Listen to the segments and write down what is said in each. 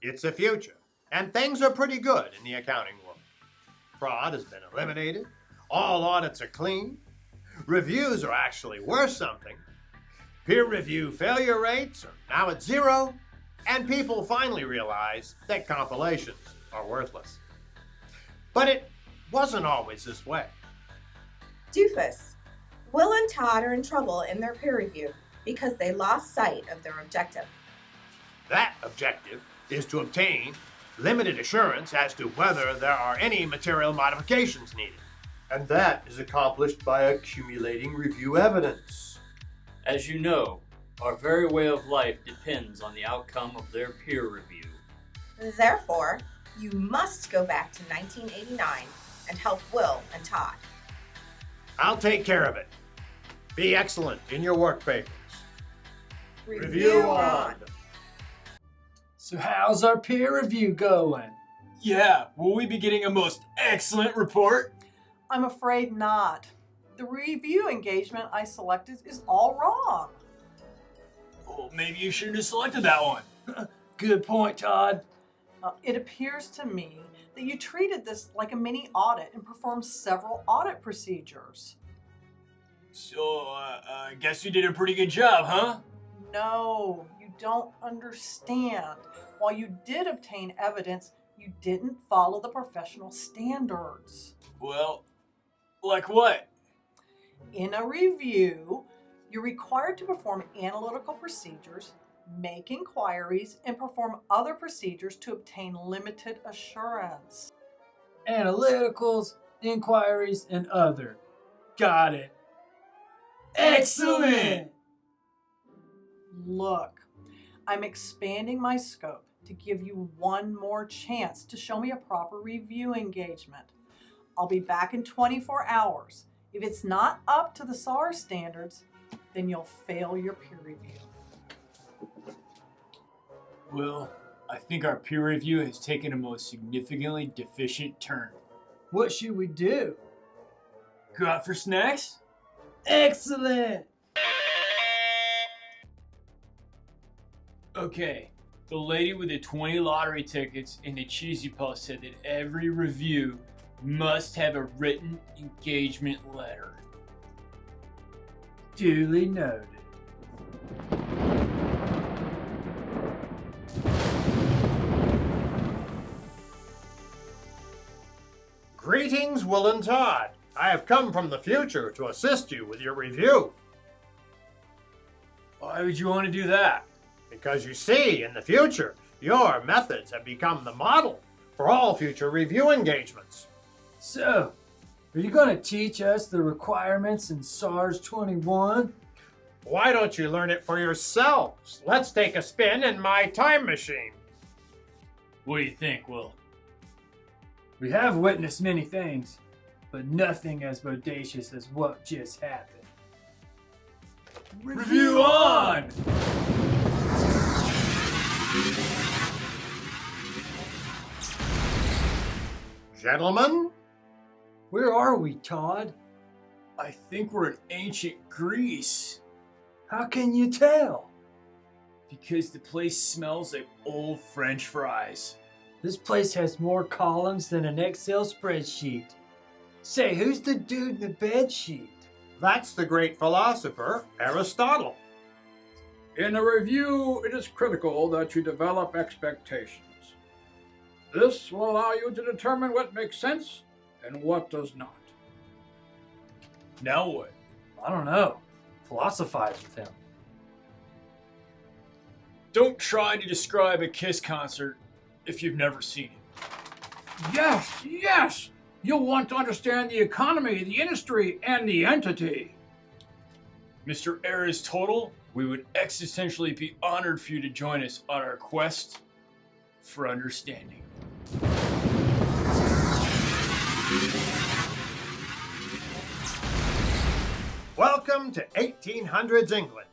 It's the future, and things are pretty good in the accounting world. Fraud has been eliminated, all audits are clean, reviews are actually worth something, peer review failure rates are now at 0, and people finally realize that compilations are worthless. But it wasn't always this way. Doofus. Will and Todd are in trouble in their peer review because they lost sight of their objective. That objective is to obtain limited assurance as to whether there are any material modifications needed. And that is accomplished by accumulating review evidence. As you know, our very way of life depends on the outcome of their peer review. Therefore, you must go back to 1989 and help Will and Todd. I'll take care of it. Be excellent in your work papers. Review on. So how's our peer review going? Yeah, will we be getting a most excellent report? I'm afraid not. The review engagement I selected is all wrong. Well, maybe you shouldn't have selected that one. Good point, Todd. It appears to me that you treated this like a mini audit and performed several audit procedures. So, I guess you did a pretty good job, huh? No, you don't understand. While you did obtain evidence, you didn't follow the professional standards. Well, like what? In a review, you're required to perform analytical procedures, make inquiries, and perform other procedures to obtain limited assurance. Analyticals, inquiries, and other. Got it. Excellent! Look, I'm expanding my scope to give you one more chance to show me a proper review engagement. I'll be back in 24 hours. If it's not up to the SAR standards, then you'll fail your peer review. Well, I think our peer review has taken a most significantly deficient turn. What should we do? Go out for snacks? Excellent! Okay, the lady with the 20 lottery tickets and the cheesy puff said that every review must have a written engagement letter. Duly noted. Greetings, Will and Todd. I have come from the future to assist you with your review. Why would you want to do that? Because you see, in the future, your methods have become the model for all future review engagements. So, are you going to teach us the requirements in SARS 21? Why don't you learn it for yourselves? Let's take a spin in my time machine. What do you think, Will? We have witnessed many things, but nothing as bodacious as what just happened. Review on! Gentlemen, Where are we, Todd? I think we're in ancient Greece. How can you tell? Because the place smells like old French fries. This place has more columns than an Excel spreadsheet. Say, who's the dude in the bed sheet? that's the great philosopher Aristotle. In a review, it is critical that you develop expectations. This will allow you to determine what makes sense and what does not. Now what? I don't know. Philosophize with him. Don't try to describe a Kiss concert if you've never seen it. Yes! You'll want to understand the economy, the industry, and the entity. Mr. Aristotle, we would existentially be honored for you to join us on our quest for understanding. Welcome to 1800s England.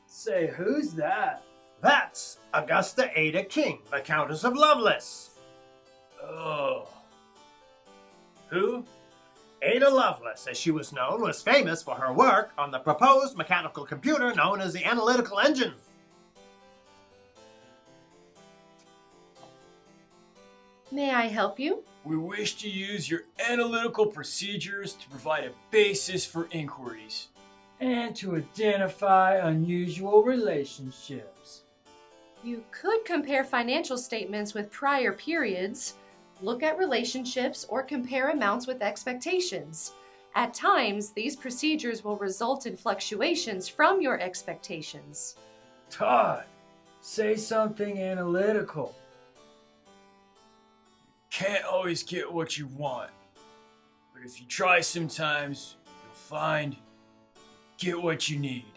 Say, who's that? That's Augusta Ada King, the Countess of Lovelace. Oh. Who? Ada Lovelace, as she was known, was famous for her work on the proposed mechanical computer known as the analytical engine. May I help you? We wish to use your analytical procedures to provide a basis for inquiries. And to identify unusual relationships. You could compare financial statements with prior periods, look at relationships, or compare amounts with expectations. At times, these procedures will result in fluctuations from your expectations. Todd, say something analytical. Can't always get what you want, but if you try sometimes, you'll find you get what you need.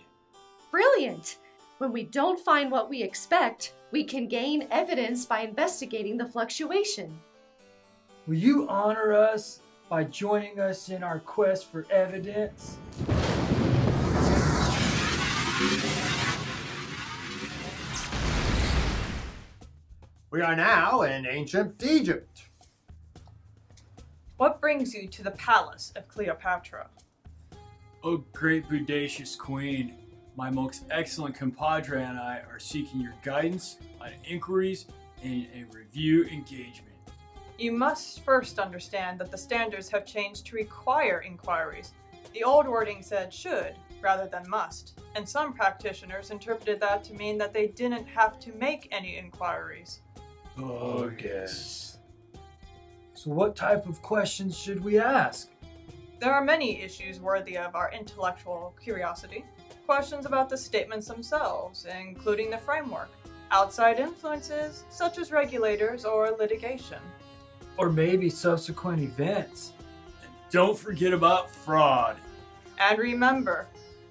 Brilliant! When we don't find what we expect, we can gain evidence by investigating the fluctuation. Will you honor us by joining us in our quest for evidence? We are now in ancient Egypt. What brings you to the palace of Cleopatra? O great bodacious queen, my most excellent compadre and I are seeking your guidance on inquiries in a review engagement. You must first understand that the standards have changed to require inquiries. The old wording said should rather than must, and some practitioners interpreted that to mean that they didn't have to make any inquiries. Oh, yes. So what type of questions should we ask? There are many issues worthy of our intellectual curiosity. Questions about the statements themselves, including the framework, outside influences such as regulators or litigation. Or maybe subsequent events. And don't forget about fraud. And remember,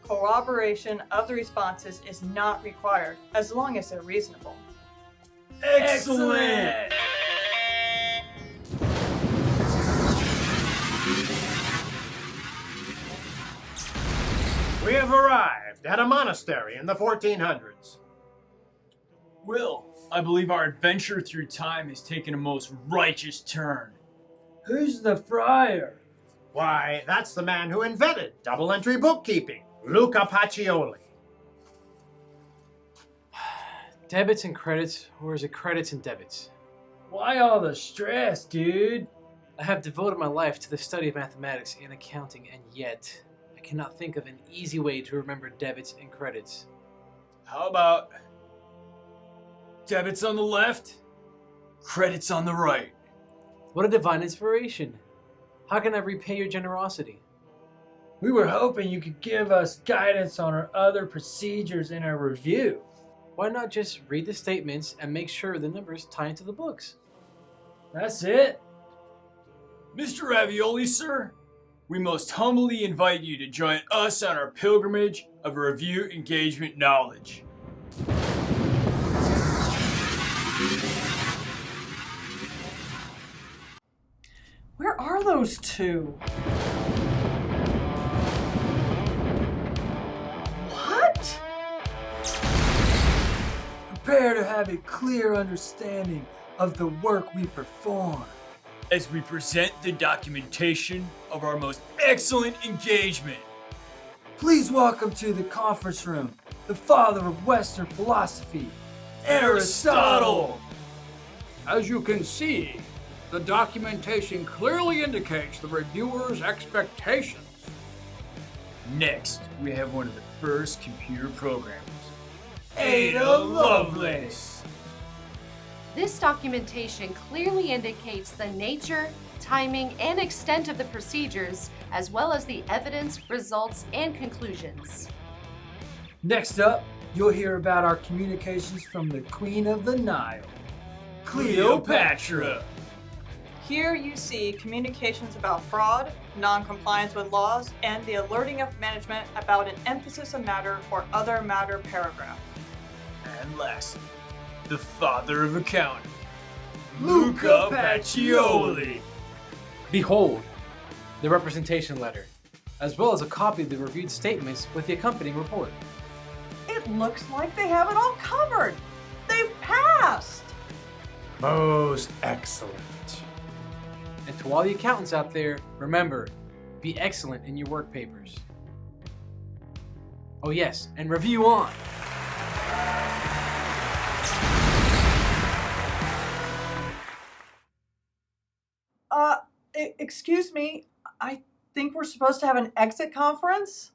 corroboration of the responses is not required as long as they're reasonable. Excellent! We have arrived at a monastery in the 1400s. Will, I believe our adventure through time has taken a most righteous turn. Who's the friar? Why, that's the man who invented double-entry bookkeeping, Luca Pacioli. Debits and credits, or is it credits and debits? Why all the stress, dude? I have devoted my life to the study of mathematics and accounting, and yet I cannot think of an easy way to remember debits and credits. How about debits on the left, credits on the right? What a divine inspiration! How can I repay your generosity? We were hoping you could give us guidance on our other procedures in our review. Why not just read the statements and make sure the numbers tie into the books? That's it. Mr. Ravioli, sir, we most humbly invite you to join us on our pilgrimage of review engagement knowledge. Where are those two? What? Prepare to have a clear understanding of the work we perform. As we present the documentation of our most excellent engagement. Please welcome to the conference room, the father of Western philosophy, Aristotle. As you can see, the documentation clearly indicates the reviewer's expectations. Next, we have one of the first computer programmers, Ada Lovelace. This documentation clearly indicates the nature, timing, and extent of the procedures, as well as the evidence, results, and conclusions. Next up, you'll hear about our communications from the Queen of the Nile, Cleopatra. Here you see communications about fraud, non-compliance with laws, and the alerting of management about an emphasis of matter or other matter paragraph. And lastly, the father of accounting, Luca Pacioli. Behold, the representation letter, as well as a copy of the reviewed statements with the accompanying report. It looks like they have it all covered. They've passed. Most excellent. And to all the accountants out there, remember, be excellent in your work papers. Oh yes, and review on. Excuse me, I think we're supposed to have an exit conference?